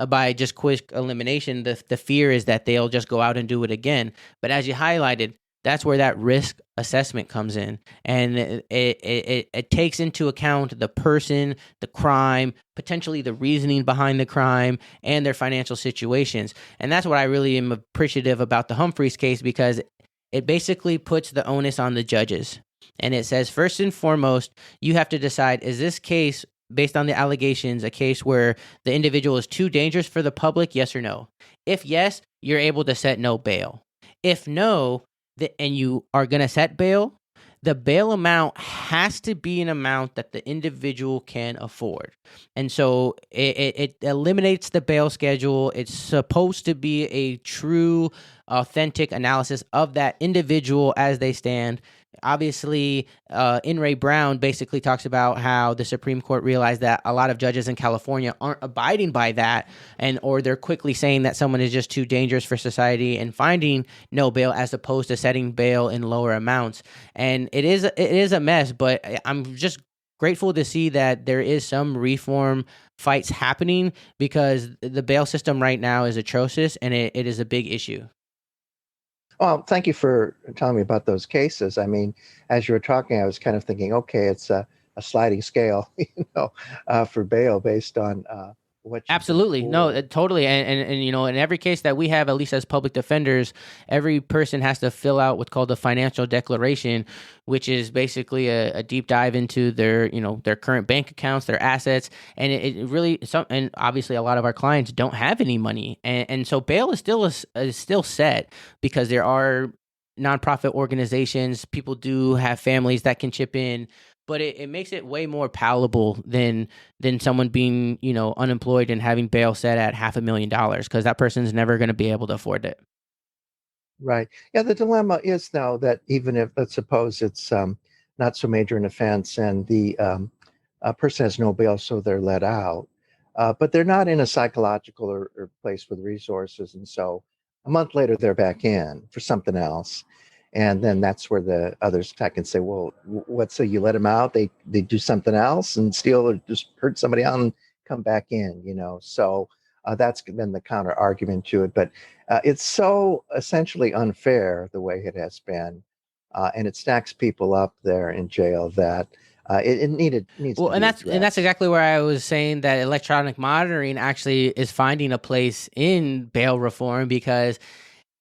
B: by just quick elimination, the fear is that they'll just go out and do it again. But as you highlighted, that's where that risk assessment comes in. And it takes into account the person, the crime, potentially the reasoning behind the crime, and their financial situations. And that's what I really am appreciative about the Humphreys case, because it basically puts the onus on the judges. And it says, first and foremost, you have to decide, is this case, based on the allegations, a case where the individual is too dangerous for the public, yes or no? If yes, you're able to set no bail. If no, and you are going to set bail, the bail amount has to be an amount that the individual can afford. And so it eliminates the bail schedule. It's supposed to be a true, authentic analysis of that individual as they stand. Obviously, In re Brown basically talks about how the Supreme Court realized that a lot of judges in California aren't abiding by that, or they're quickly saying that someone is just too dangerous for society and finding no bail, as opposed to setting bail in lower amounts. And it is a mess, but I'm just grateful to see that there is some reform fights happening, because the bail system right now is atrocious, and it is a big issue.
C: Well, thank you for telling me about those cases. I mean, as you were talking, I was kind of thinking, okay, it's a sliding scale, for bail based on what you can
B: Absolutely. No,
C: afford.
B: totally. And, in every case that we have, at least as public defenders, every person has to fill out what's called a financial declaration, which is basically a deep dive into their current bank accounts, their assets. And it really, and obviously a lot of our clients don't have any money. And so bail is still set because there are nonprofit organizations. People do have families that can chip in, but it makes it way more palatable than someone being, unemployed and having bail set at $500,000 because that person's never going to be able to afford it.
C: Right. Yeah, the dilemma is now that even if, let's suppose it's not so major an offense and the person has no bail, so they're let out, but they're not in a psychological or place with resources. And so a month later, they're back in for something else. And then that's where the others attack and say, well, what, so you let them out? They do something else and steal or just hurt somebody out and come back in. So that's been the counter argument to it. But it's so essentially unfair the way it has been, and it stacks people up there in jail that it needs
B: Well,
C: to
B: and
C: be
B: that's
C: addressed.
B: exactly where I was saying that electronic monitoring actually is finding a place in bail reform because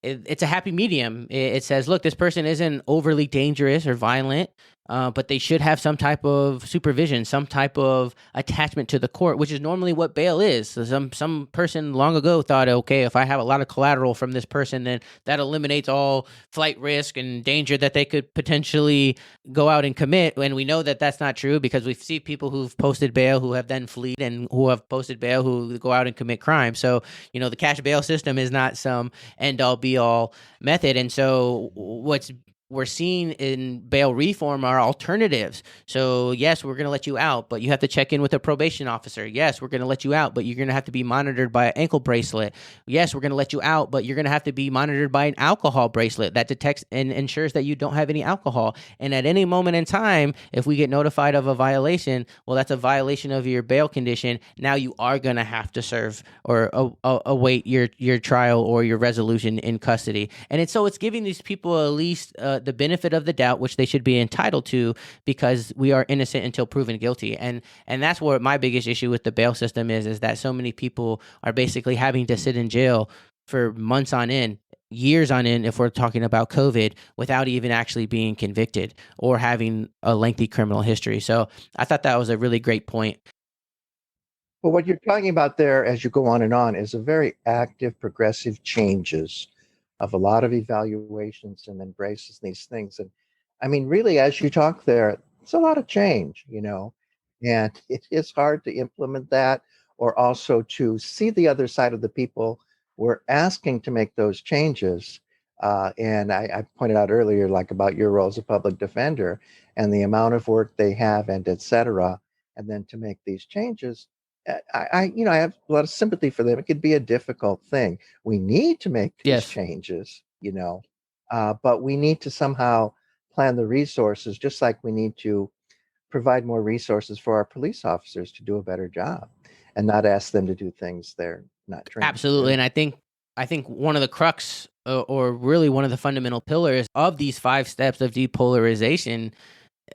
B: it's a happy medium. It says, look, this person isn't overly dangerous or violent, but they should have some type of supervision, some type of attachment to the court, which is normally what bail is. So some person long ago thought, okay, if I have a lot of collateral from this person, then that eliminates all flight risk and danger that they could potentially go out and commit. And we know that that's not true because we see people who've posted bail who have then fled and who have posted bail who go out and commit crime. So, the cash bail system is not some end all be all method. And so what's we're seeing in bail reform are alternatives. So yes, we're going to let you out, but you have to check in with a probation officer. Yes, we're going to let you out, but you're going to have to be monitored by an ankle bracelet. Yes, we're going to let you out, but you're going to have to be monitored by an alcohol bracelet that detects and ensures that you don't have any alcohol. And at any moment in time, if we get notified of a violation, well, that's a violation of your bail condition. Now you are going to have to serve or await your trial or your resolution in custody. And it's giving these people at least the benefit of the doubt, which they should be entitled to, because we are innocent until proven guilty. And that's what my biggest issue with the bail system is that so many people are basically having to sit in jail for months on end, years on end, if we're talking about COVID, without even actually being convicted or having a lengthy criminal history. So I thought that was a really great point.
C: Well, what you're talking about there, as you go on, is a very active, progressive changes of a lot of evaluations and embraces these things. And I mean, really, as you talk there, it's a lot of change, and it is hard to implement that or also to see the other side of the people we're asking to make those changes. And I pointed out earlier, like about your role as a public defender and the amount of work they have and et cetera. And then to make these changes, I have a lot of sympathy for them. It could be a difficult thing. We need to make these
B: Yes.
C: changes, but we need to somehow plan the resources, just like we need to provide more resources for our police officers to do a better job, and not ask them to do things they're not trained to
B: Absolutely.
C: do.
B: And I think one of the crux or really one of the fundamental pillars of these 5 steps of depolarization,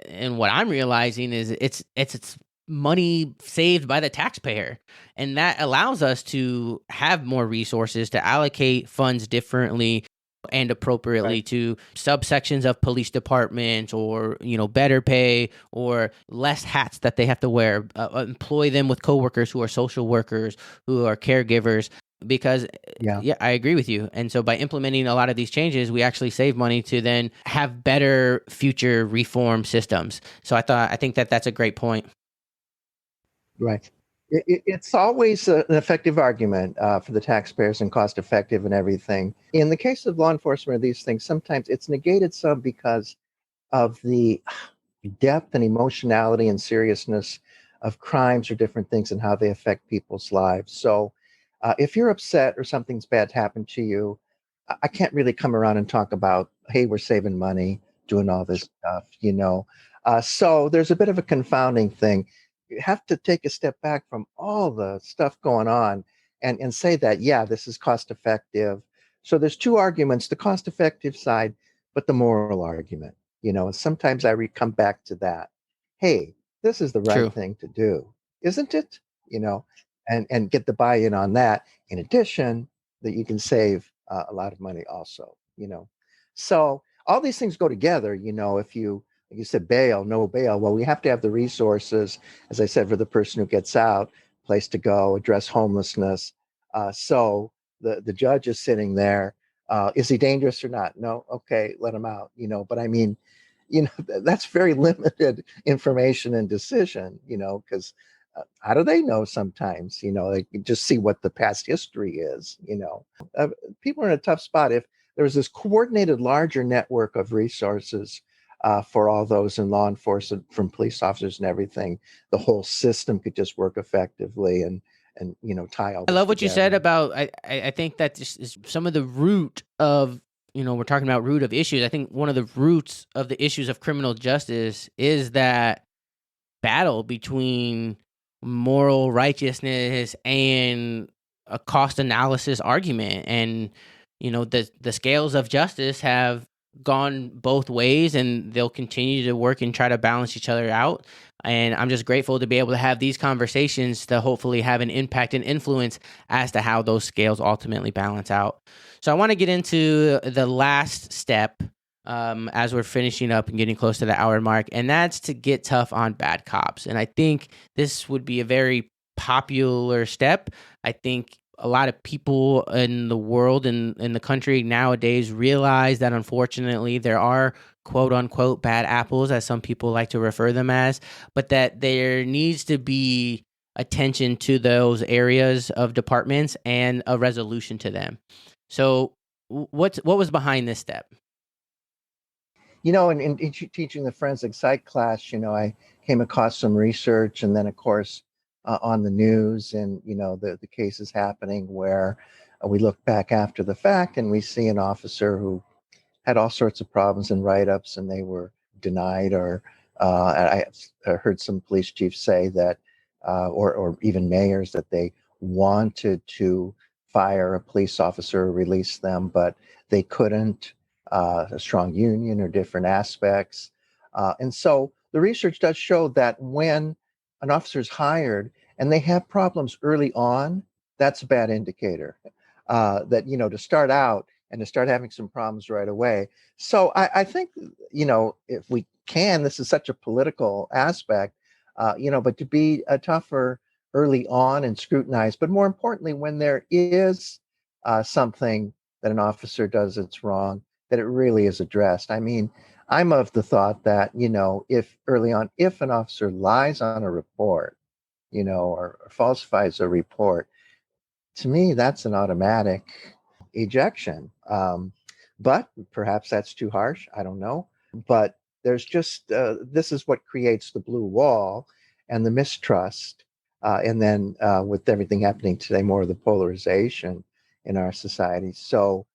B: and what I'm realizing is it's money saved by the taxpayer, and that allows us to have more resources to allocate funds differently and appropriately
C: Right.
B: to subsections of police departments, or better pay or less hats that they have to wear, employ them with coworkers who are social workers, who are caregivers, because
C: Yeah.
B: yeah, I agree with you. And so by implementing a lot of these changes, we actually save money to then have better future reform systems. So I think that that's a great point.
C: Right. It's always an effective argument for the taxpayers and cost effective and everything. In the case of law enforcement or these things, sometimes it's negated some because of the depth and emotionality and seriousness of crimes or different things and how they affect people's lives. So if you're upset or something's bad happened to you, I can't really come around and talk about, hey, we're saving money doing all this stuff. So there's a bit of a confounding thing. You have to take a step back from all the stuff going on and say that, yeah, this is cost effective. So there's two arguments, the cost effective side, but the moral argument, and sometimes come back to that. Hey, this is the right
B: True.
C: thing to do, isn't it? You know, and get the buy-in on that. In addition, that you can save a lot of money also. So all these things go together, if you, like you said, bail, no bail. Well, we have to have the resources, as I said, for the person who gets out, place to go, address homelessness. So the judge is sitting there. Is he dangerous or not? No. Okay, let him out. But I mean, that's very limited information and decision. Because how do they know sometimes? They can just see what the past history is. People are in a tough spot. If there was this coordinated larger network of resources for all those in law enforcement, from police officers and everything, the whole system could just work effectively and tie all
B: I
C: this
B: love what you said
C: together.
B: about. I think that this is some of the root of, we're talking about root of issues. I think one of the roots of the issues of criminal justice is that battle between moral righteousness and a cost analysis argument. And the scales of justice have gone both ways, and they'll continue to work and try to balance each other out. And I'm just grateful to be able to have these conversations to hopefully have an impact and influence as to how those scales ultimately balance out. So I want to get into the last step as we're finishing up and getting close to the hour mark, and that's to get tough on bad cops. And I think this would be a very popular step. I think a lot of people in the world and in the country nowadays realize that unfortunately there are quote unquote bad apples, as some people like to refer them as, but that there needs to be attention to those areas of departments and a resolution to them. So what was behind this step?
C: In teaching the forensic psych class, I came across some research, and then of course on the news, and the cases happening where we look back after the fact and we see an officer who had all sorts of problems and write-ups, and they were denied, or I heard some police chiefs say that, or even mayors, that they wanted to fire a police officer or release them, but they couldn't. A strong union or different aspects. And so the research does show that when an officer is hired and they have problems early on, that's a bad indicator. That, to start out and to start having some problems right away. So I think, if we can, this is such a political aspect, but to be tougher early on and scrutinize, but more importantly, when there is something that an officer does that's wrong, that it really is addressed. I mean, I'm of the thought that, if early on, if an officer lies on a report, or falsifies a report, to me, that's an automatic ejection. But perhaps that's too harsh. I don't know. But there's just, this is what creates the blue wall and the mistrust. And then with everything happening today, more of the polarization in our society. So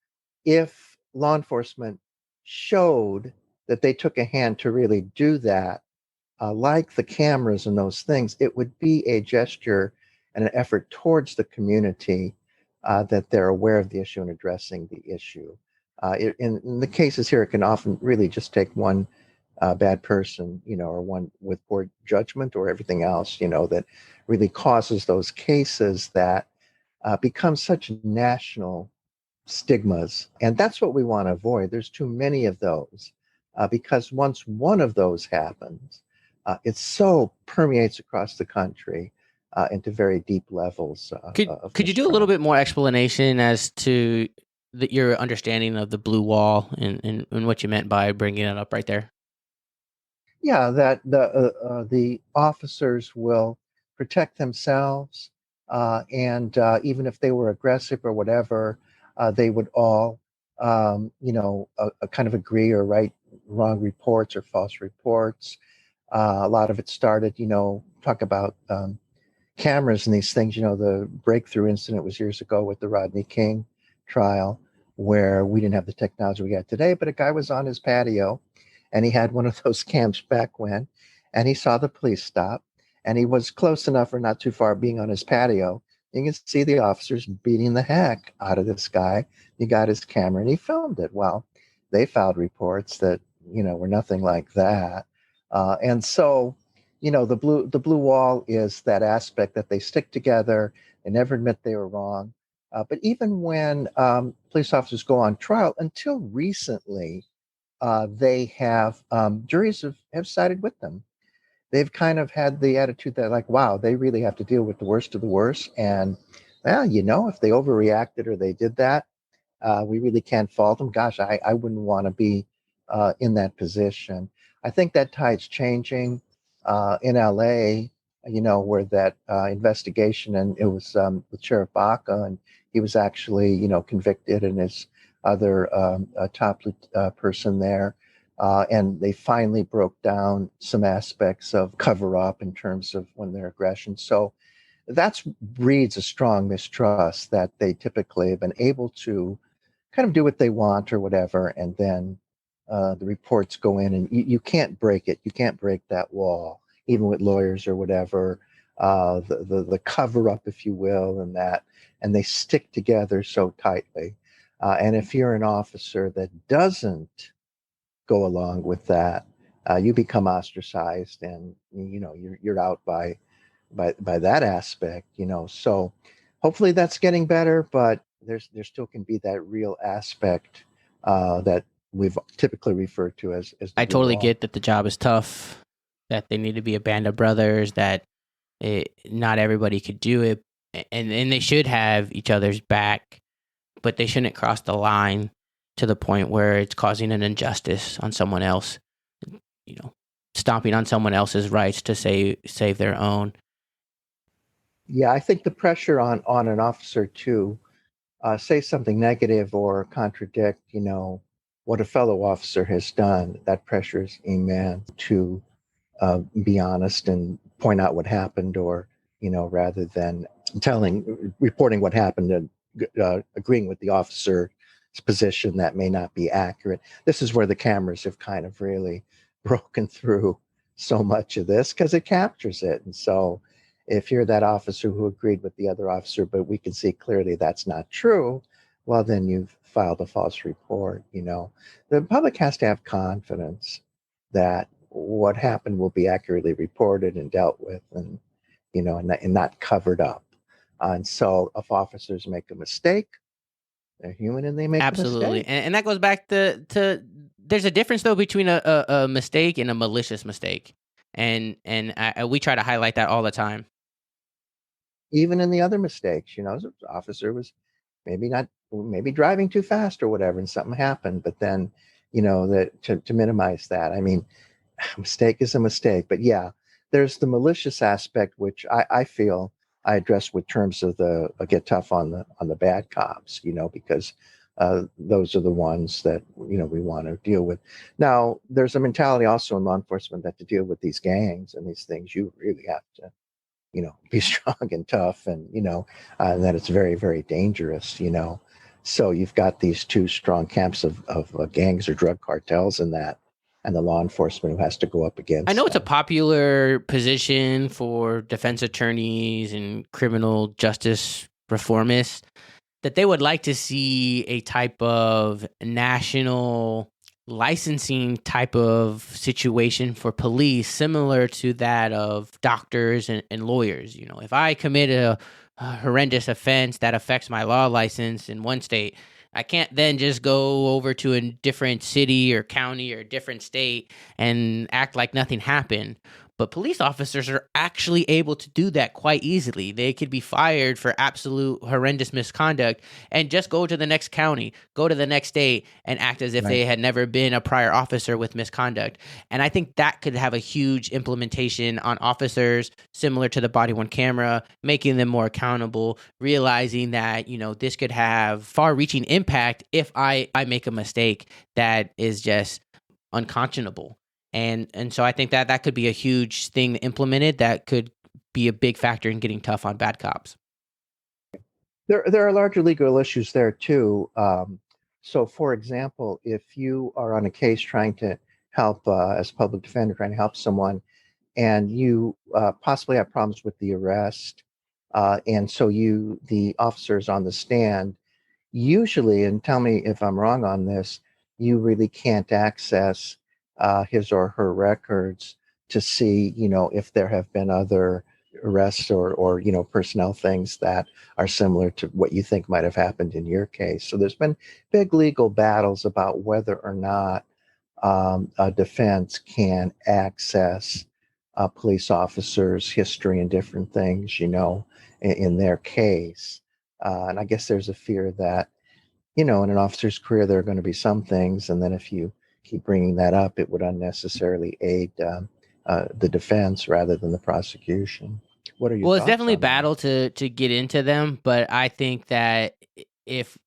C: if law enforcement showed that they took a hand to really do that, like the cameras and those things, it would be a gesture and an effort towards the community that they're aware of the issue and addressing the issue. In the cases here, it can often really just take one bad person, or one with poor judgment or everything else, that really causes those cases that become such national stigmas. And that's what we want to avoid. There's too many of those because once one of those happens, it so permeates across the country into very deep levels.
B: Could you do a little bit more explanation as to your understanding of the blue wall and what you meant by bringing it up right there?
C: Yeah, that the officers will protect themselves, and even if they were aggressive or whatever, they would all, kind of agree or write wrong reports or false reports. A lot of it started, talk about cameras and these things. The breakthrough incident was years ago with the Rodney King trial, where we didn't have the technology we got today, but a guy was on his patio and he had one of those cams back when, and he saw the police stop, and he was close enough or not too far being on his patio, You can see the officers beating the heck out of this guy. He got his camera and he filmed it. Well, they filed reports that, were nothing like that. And so, the blue wall is that aspect that they stick together and never admit they were wrong. But even when police officers go on trial, until recently, they have juries have sided with them. They've kind of had the attitude that, like, wow, they really have to deal with the worst of the worst. And, well, if they overreacted or they did that, we really can't fault them. Gosh, I wouldn't want to be in that position. I think that tide's changing in LA, where that investigation, and it was with Sheriff Baca, and he was actually, convicted, and his other top person there. And they finally broke down some aspects of cover up in terms of when their aggression. So that breeds a strong mistrust that they typically have been able to kind of do what they want or whatever. And then the reports go in, and you can't break it. You can't break that wall, even with lawyers or whatever. The cover up, if you will, and they stick together so tightly. And if you're an officer that doesn't go along with that, you become ostracized, and you're out by that aspect. So hopefully that's getting better, but there still can be that real aspect that we've typically referred to as the
B: I
C: blue
B: totally
C: wall.
B: get that the job is tough, that they need to be a band of brothers, that not everybody could do it, and they should have each other's back, but they shouldn't cross the line to the point where it's causing an injustice on someone else, stomping on someone else's rights to save their own.
C: Yeah, I think the pressure on an officer to say something negative or contradict, what a fellow officer has done, that pressure is immense to be honest and point out what happened, or rather than reporting what happened and agreeing with the officer's position that may not be accurate. This is where the cameras have kind of really broken through so much of this, because it captures it. And so if you're that officer who agreed with the other officer, but we can see clearly that's not true, well, then you've filed a false report. The public has to have confidence that what happened will be accurately reported and dealt with, and and not covered up. And so if officers make a mistake, they're human and they make a
B: Absolutely,
C: mistake.
B: and that goes back to there's a difference though between a mistake and a malicious mistake, and we try to highlight that all the time.
C: Even in the other mistakes, the officer was maybe driving too fast or whatever, and something happened. But then, that to minimize that, I mean, a mistake is a mistake. But yeah, there's the malicious aspect, which I feel I address with terms of the get tough on the bad cops, because those are the ones that we want to deal with. Now, there's a mentality also in law enforcement that to deal with these gangs and these things, you really have to be strong and tough, and and that it's very, very dangerous. So you've got these two strong camps of gangs or drug cartels, and the law enforcement who has to go up against
B: I know it's a
C: them.
B: popular position for defense attorneys and criminal justice reformists that they would like to see a type of national licensing type of situation for police similar to that of doctors and lawyers. If I commit a horrendous offense that affects my law license in one state, I can't then just go over to a different city or county or different state and act like nothing happened. But police officers are actually able to do that quite easily. They could be fired for absolute horrendous misconduct and just go to the next county, go to the next state, and act as if
C: Right.
B: they had never been a prior officer with misconduct. And I think that could have a huge implementation on officers, similar to the body-worn camera, making them more accountable, realizing that, this could have far-reaching impact if I make a mistake that is just unconscionable. And so I think that could be a huge thing implemented that could be a big factor in getting tough on bad cops.
C: There are larger legal issues there too. So, for example, if you are on a case trying to help as a public defender, trying to help someone, and you possibly have problems with the arrest, And so the officers on the stand, usually, and tell me if I'm wrong on this, you really can't access his or her records to see, if there have been other arrests or personnel things that are similar to what you think might have happened in your case. So there's been big legal battles about whether or not a defense can access police officers' history and different things, in their case. And I guess there's a fear that, in an officer's career, there are going to be some things, and then if you keep bringing that up, it would unnecessarily aid the defense rather than the prosecution. What are your
B: Well, it's
C: thoughts
B: definitely a
C: on that?
B: battle to get into them, but I think that if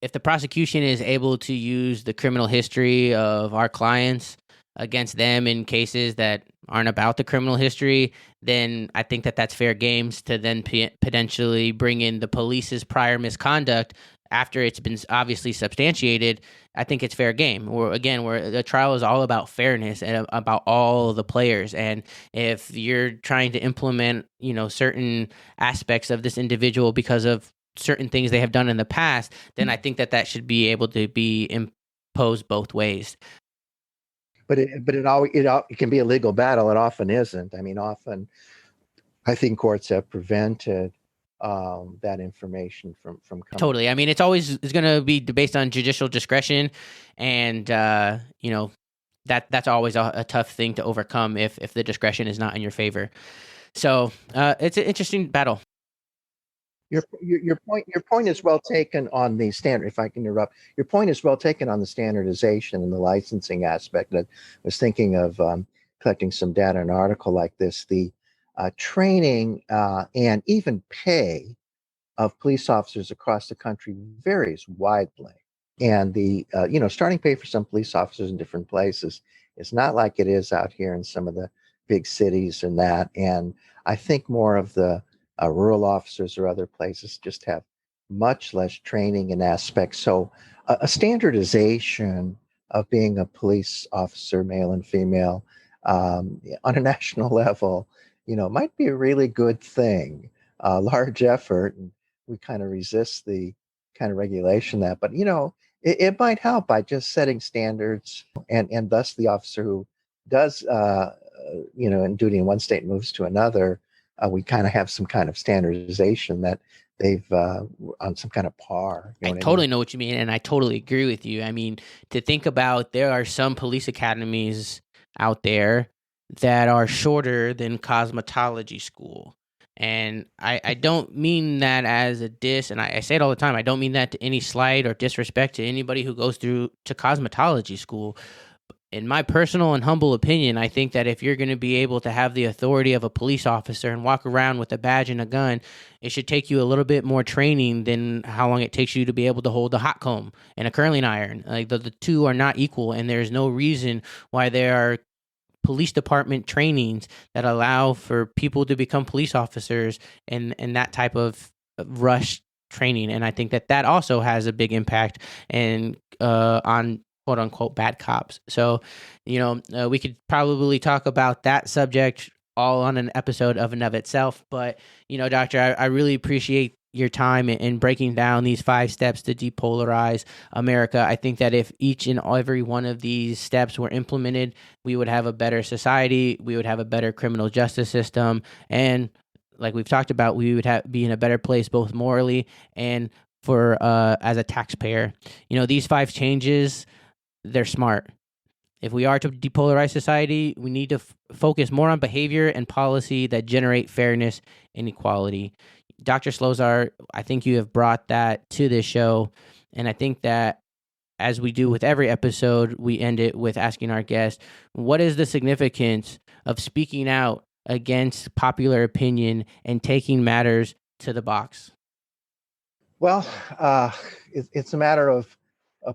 B: if the prosecution is able to use the criminal history of our clients against them in cases that aren't about the criminal history, then I think that that's fair games to then potentially bring in the police's prior misconduct after it's been obviously substantiated. I think it's fair game. Or again, where the trial is all about fairness and about all the players. And if you're trying to implement, certain aspects of this individual because of certain things they have done in the past, then I think that that should be able to be imposed both ways.
C: But it can be a legal battle. It often isn't. I mean, often I think courts have prevented that information from coming.
B: Totally. I mean, it's going to be based on judicial discretion, and that's always a tough thing to overcome if the discretion is not in your favor. So it's an interesting battle.
C: Your point is well taken on the standard. If I can interrupt, your point is well taken on the standardization and the licensing aspect. I was thinking of collecting some data in an article like this. The training and even pay of police officers across the country varies widely. And the starting pay for some police officers in different places is not like it is out here in some of the big cities and that. And I think more of the rural officers or other places just have much less training and aspects. So a standardization of being a police officer, male and female, on a national level, might be a really good thing. A large effort, and we kind of resist the kind of regulation that, but it might help by just setting standards, and thus the officer who does in duty in one state moves to another, we kind of have some kind of standardization that they've on some kind of par.
B: I totally know what you mean, and I totally agree with you. I mean, to think about, there are some police academies out there that are shorter than cosmetology school. And I don't mean that as a diss, and I say it all the time. I don't mean that to any slight or disrespect to anybody who goes through to cosmetology school. In my personal and humble opinion, I think that if you're going to be able to have the authority of a police officer and walk around with a badge and a gun, it should take you a little bit more training than how long it takes you to be able to hold a hot comb and a curling iron. Like the two are not equal, and there's no reason why there are police department trainings that allow for people to become police officers and that type of rush training. And I think that that also has a big impact and on quote unquote bad cops. So, we could probably talk about that subject all on an episode of and of itself. But, Doctor, I really appreciate your time in breaking down these 5 steps to depolarize America. I think that if each and every one of these steps were implemented, we would have a better society, we would have a better criminal justice system, and like we've talked about, we would be in a better place both morally and for as a taxpayer. These 5 changes, they're smart. If we are to depolarize society, we need to focus more on behavior and policy that generate fairness and equality. Dr. Slosar, I think you have brought that to this show, and I think that as we do with every episode, we end it with asking our guest, what is the significance of speaking out against popular opinion and taking matters to the box?
C: Well, it's a matter of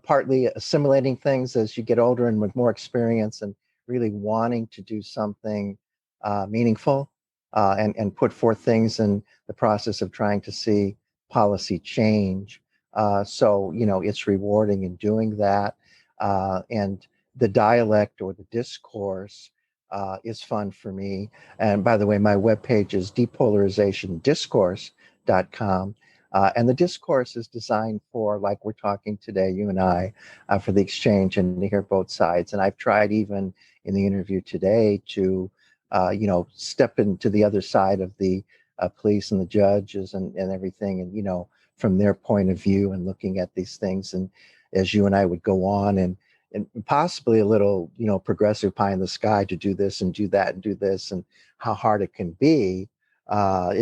C: partly assimilating things as you get older and with more experience, and really wanting to do something meaningful, and put forth things in the process of trying to see policy change. So, it's rewarding in doing that. And the dialect or the discourse is fun for me. And by the way, my webpage is depolarizationdiscourse.com. And the discourse is designed for, like we're talking today, you and I, for the exchange and to hear both sides. And I've tried even in the interview today to, step into the other side of the police and the judges and everything. And, from their point of view and looking at these things. And as you and I would go on and possibly a little, progressive pie in the sky to do this and do that and do this and how hard it can be,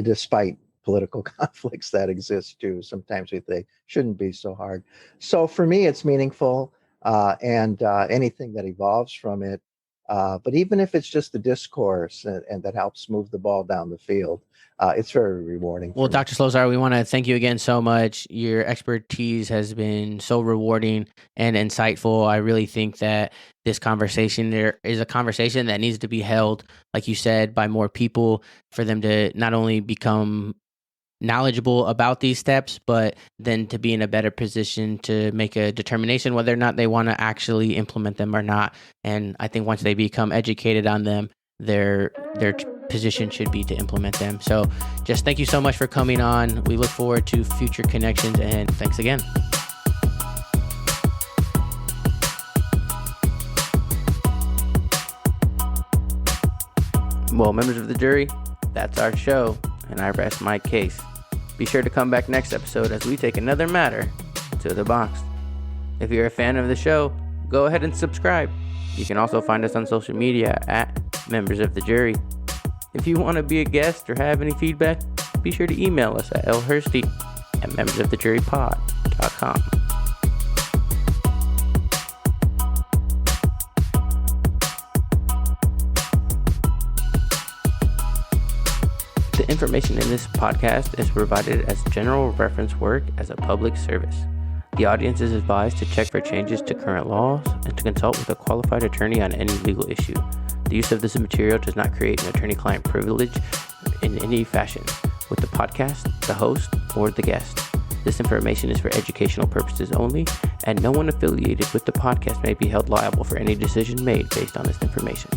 C: despite political conflicts that exist too. Sometimes we think shouldn't be so hard. So for me, it's meaningful and anything that evolves from it. But even if it's just the discourse and that helps move the ball down the field, it's very rewarding.
B: Well, Dr. Slosar, we want to thank you again so much. Your expertise has been so rewarding and insightful. I really think that this conversation, there is a conversation that needs to be held, like you said, by more people for them to not only become knowledgeable about these steps, but then to be in a better position to make a determination whether or not they want to actually implement them or not. And I think once they become educated on them, their position should be to implement them. So just thank you so much for coming on. We look forward to future connections, and thanks again. Well, members of the jury, that's our show, and I rest my case. Be sure to come back next episode as we take another matter to the box. If you're a fan of the show, go ahead and subscribe. You can also find us on social media at Members of the Jury. If you want to be a guest or have any feedback, be sure to email us at lhursty@membersofthejurypod.com. The information in this podcast is provided as general reference work as a public service. The audience is advised to check for changes to current laws and to consult with a qualified attorney on any legal issue. The use of this material does not create an attorney-client privilege in any fashion with the podcast, the host, or the guest. This information is for educational purposes only, and no one affiliated with the podcast may be held liable for any decision made based on this information.